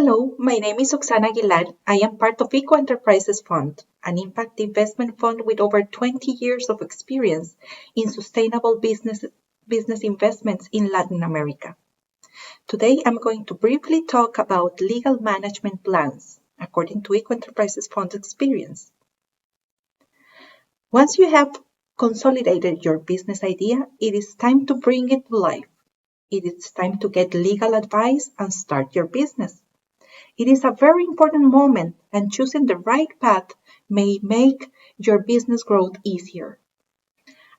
Hello, my name is Oksana Aguilar. I am part of Eco Enterprises Fund, an impact investment fund with over 20 years of experience in sustainable business investments in Latin America. Today, I'm going to briefly talk about legal management plans, according to Eco Enterprises Fund's experience. Once you have consolidated your business idea, it is time to bring it to life. It is time to get legal advice and start your business. It is a very important moment, and choosing the right path may make your business growth easier.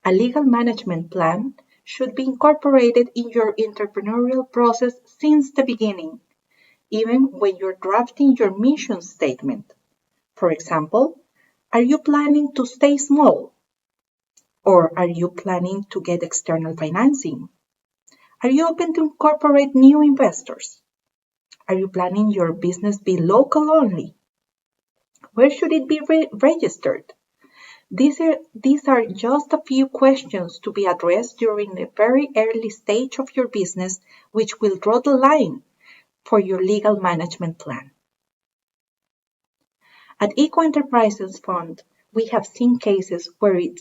A legal management plan should be incorporated in your entrepreneurial process since the beginning, even when you're drafting your mission statement. For example, are you planning to stay small? Or are you planning to get external financing? Are you open to incorporate new investors? Are you planning your business be local only? Where should it be registered? These are just a few questions to be addressed during the very early stage of your business, which will draw the line for your legal management plan. At Eco Enterprises Fund, we have seen cases where it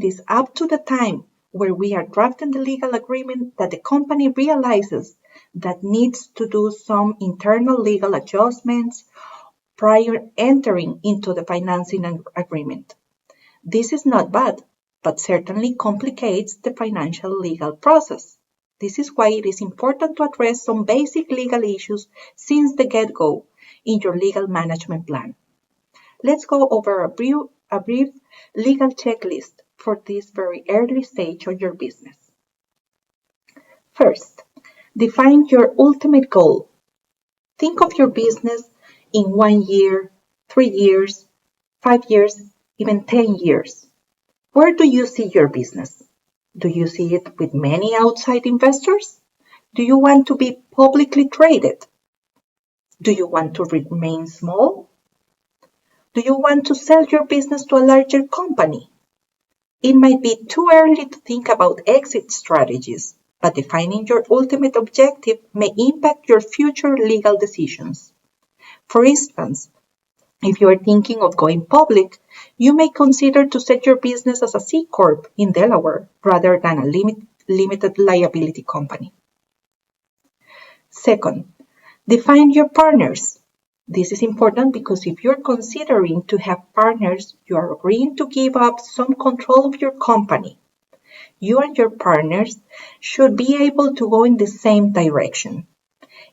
is up to the time where we are drafting the legal agreement that the company realizes that needs to do some internal legal adjustments prior entering into the financing agreement. This is not bad, but certainly complicates the financial legal process. This is why it is important to address some basic legal issues since the get-go in your legal management plan. Let's go over a brief legal checklist for this very early stage of your business. First, define your ultimate goal. Think of your business in 1 year, 3 years, 5 years, even 10 years. Where do you see your business? Do you see it with many outside investors? Do you want to be publicly traded? Do you want to remain small? Do you want to sell your business to a larger company? It might be too early to think about exit strategies, but defining your ultimate objective may impact your future legal decisions. For instance, if you are thinking of going public, you may consider to set your business as a C Corp in Delaware rather than a limited liability company. Second, define your partners. This is important because if you're considering to have partners, you are agreeing to give up some control of your company. You and your partners should be able to go in the same direction.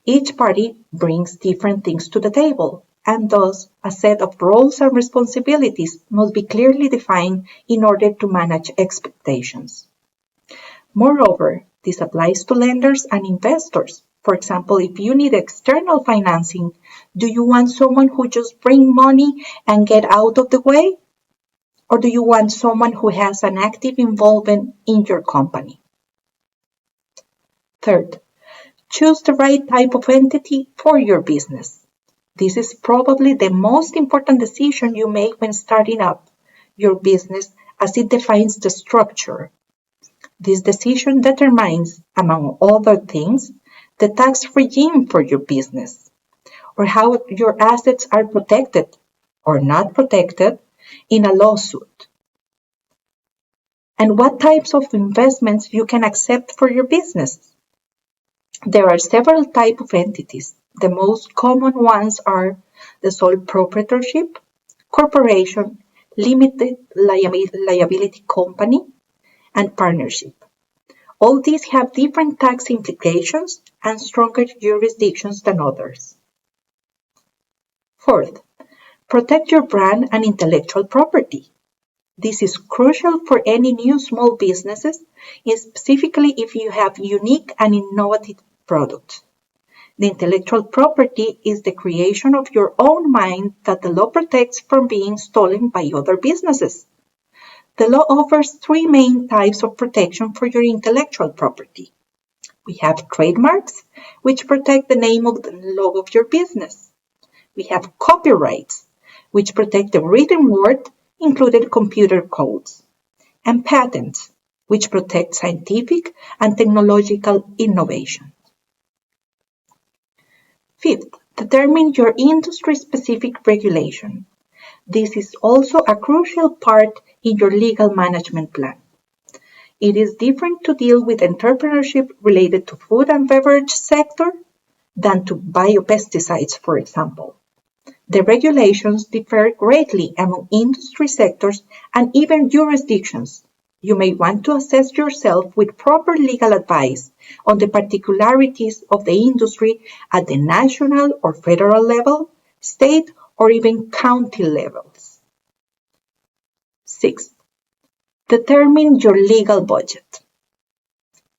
Each party brings different things to the table, and thus a set of roles and responsibilities must be clearly defined in order to manage expectations. Moreover, this applies to lenders and investors. For example, if you need external financing, do you want someone who just brings money and get out of the way? Or do you want someone who has an active involvement in your company? Third, choose the right type of entity for your business. This is probably the most important decision you make when starting up your business as it defines the structure. This decision determines, among other things, the tax regime for your business, or how your assets are protected or not protected in a lawsuit, and what types of investments you can accept for your business. There are several types of entities. The most common ones are the sole proprietorship, corporation, limited liability company, and partnership. All these have different tax implications and stronger jurisdictions than others. Fourth, protect your brand and intellectual property. This is crucial for any new small businesses, specifically if you have unique and innovative products. The intellectual property is the creation of your own mind that the law protects from being stolen by other businesses. The law offers 3 main types of protection for your intellectual property. We have trademarks, which protect the name of the logo of your business. We have copyrights, which protect the written word, including computer codes. And patents, which protect scientific and technological innovation. Fifth, Determine your industry-specific regulation. This is also a crucial part in your legal management plan. It is different to deal with entrepreneurship related to food and beverage sector than to biopesticides, for example. The regulations differ greatly among industry sectors and even jurisdictions. You may want to assess yourself with proper legal advice on the particularities of the industry at the national or federal level, state, or even county levels. 6. Determine your legal budget.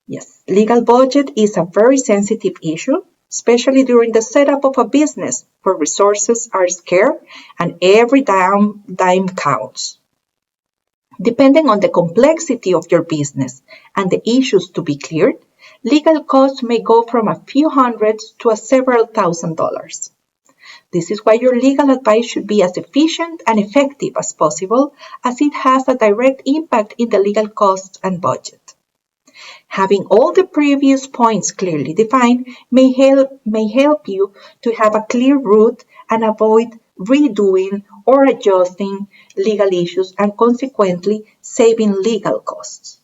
Yes, legal budget is a very sensitive issue, especially during the setup of a business where resources are scarce and every dime counts. Depending on the complexity of your business and the issues to be cleared, legal costs may go from a few hundreds to several $1,000s. This is why your legal advice should be as efficient and effective as possible, as it has a direct impact in the legal costs and budget. Having all the previous points clearly defined may help you to have a clear route and avoid redoing or adjusting legal issues and consequently saving legal costs.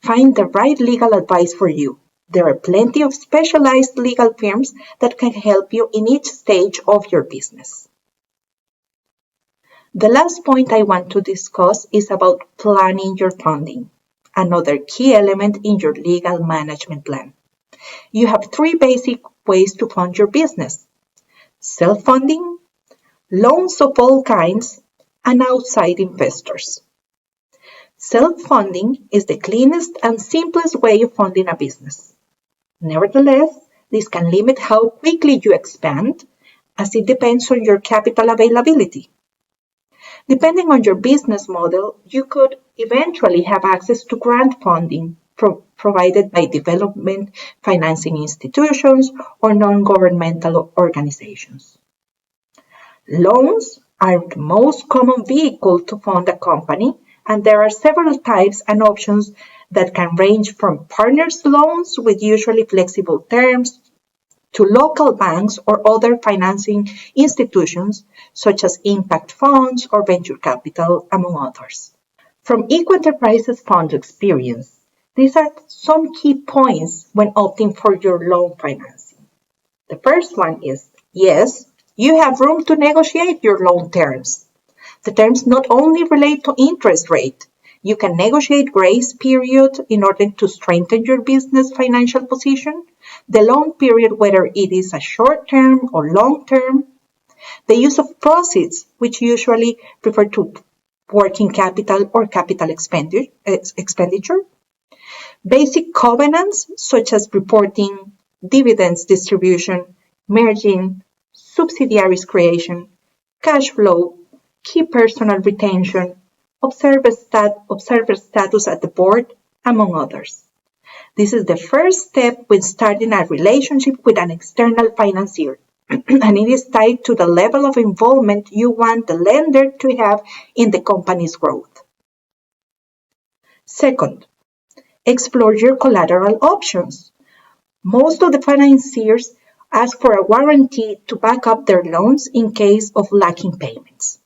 Find the right legal advice for you. There are plenty of specialized legal firms that can help you in each stage of your business. The last point I want to discuss is about planning your funding, another key element in your legal management plan. You have 3 basic ways to fund your business: self-funding, loans of all kinds, and outside investors. Self-funding is the cleanest and simplest way of funding a business. Nevertheless, this can limit how quickly you expand, as it depends on your capital availability. Depending on your business model, you could eventually have access to grant funding provided by development financing institutions or non-governmental organizations. Loans are the most common vehicle to fund a company, and there are several types and options that can range from partners loans with usually flexible terms to local banks or other financing institutions such as impact funds or venture capital, among others. From Eco Enterprises Fund experience, these are some key points when opting for your loan financing. The first one is, yes, you have room to negotiate your loan terms. The terms not only relate to interest rate, you can negotiate grace period in order to strengthen your business financial position, the loan period, whether it is a short term or long term, the use of proceeds, which usually refer to working capital or capital expenditure, basic covenants such as reporting, dividends distribution, merging, subsidiaries creation, cash flow, key personal retention, observer status at the board, among others. This is the first step when starting a relationship with an external financier, and it is tied to the level of involvement you want the lender to have in the company's growth. Second, explore your collateral options. Most of the financiers ask for a warranty to back up their loans in case of lacking payments.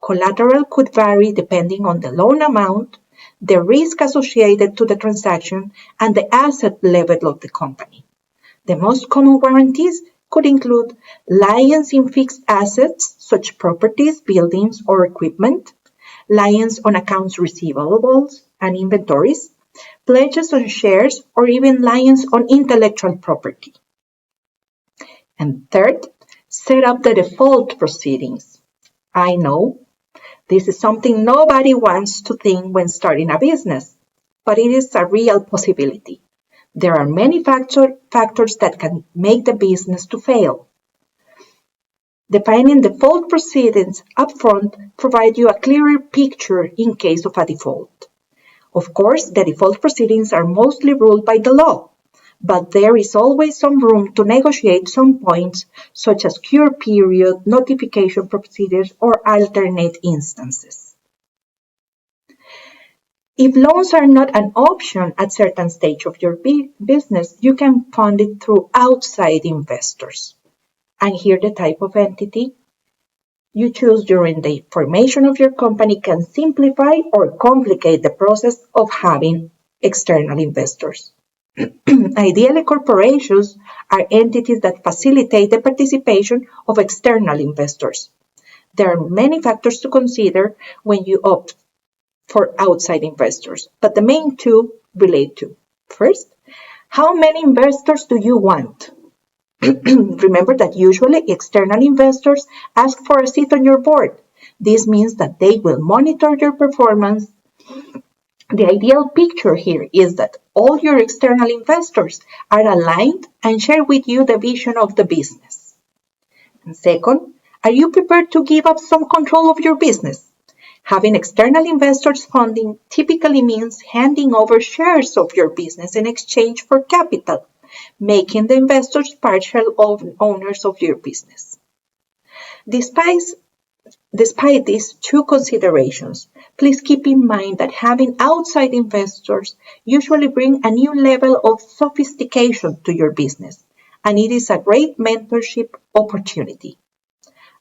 Collateral could vary depending on the loan amount, the risk associated to the transaction, and the asset level of the company. The most common warranties could include liens in fixed assets, such properties, buildings, or equipment, liens on accounts receivables and inventories, pledges on shares, or even liens on intellectual property. And third, set up the default proceedings. I know this is something nobody wants to think when starting a business, but it is a real possibility. There are many factors that can make the business to fail. Defining default proceedings upfront provides you a clearer picture in case of a default. Of course, the default proceedings are mostly ruled by the law, but there is always some room to negotiate some points, such as cure period, notification procedures, or alternate instances. If loans are not an option at certain stage of your business, you can fund it through outside investors. And here the type of entity you choose during the formation of your company can simplify or complicate the process of having external investors. Ideally, corporations are entities that facilitate the participation of external investors. There are many factors to consider when you opt for outside investors, but the main two relate to: first, how many investors do you want? Remember that usually external investors ask for a seat on your board. This means that they will monitor your performance. The ideal picture here is that all your external investors are aligned and share with you the vision of the business. And second, are you prepared to give up some control of your business? Having external investors funding typically means handing over shares of your business in exchange for capital, making the investors partial owners of your business. Despite these two considerations, please keep in mind that having outside investors usually bring a new level of sophistication to your business, and it is a great mentorship opportunity.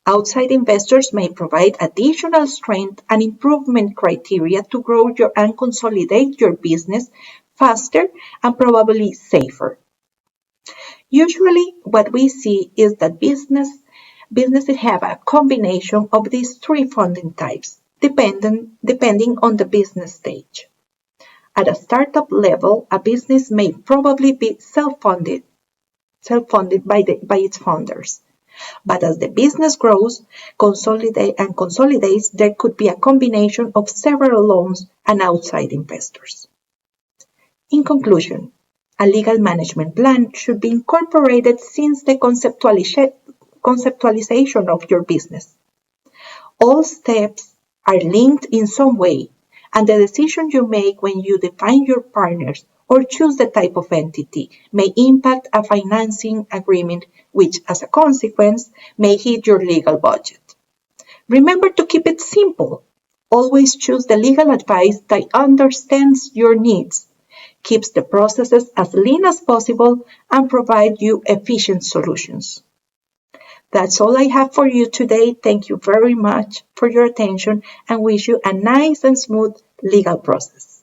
Outside investors may provide additional strength and improvement criteria to grow and consolidate your business faster and probably safer. Usually, what we see is that businesses have a combination of these three funding types, depending on the business stage. At a startup level, a business may probably be self-funded by its founders. But as the business grows, consolidates, there could be a combination of several loans and outside investors. In conclusion, a legal management plan should be incorporated since the conceptualization of your business. All steps are linked in some way, and the decision you make when you define your partners or choose the type of entity may impact a financing agreement, which, as a consequence, may hit your legal budget. Remember to keep it simple. Always choose the legal advice that understands your needs, keeps the processes as lean as possible, and provide you efficient solutions. That's all I have for you today. Thank you very much for your attention and wish you a nice and smooth legal process.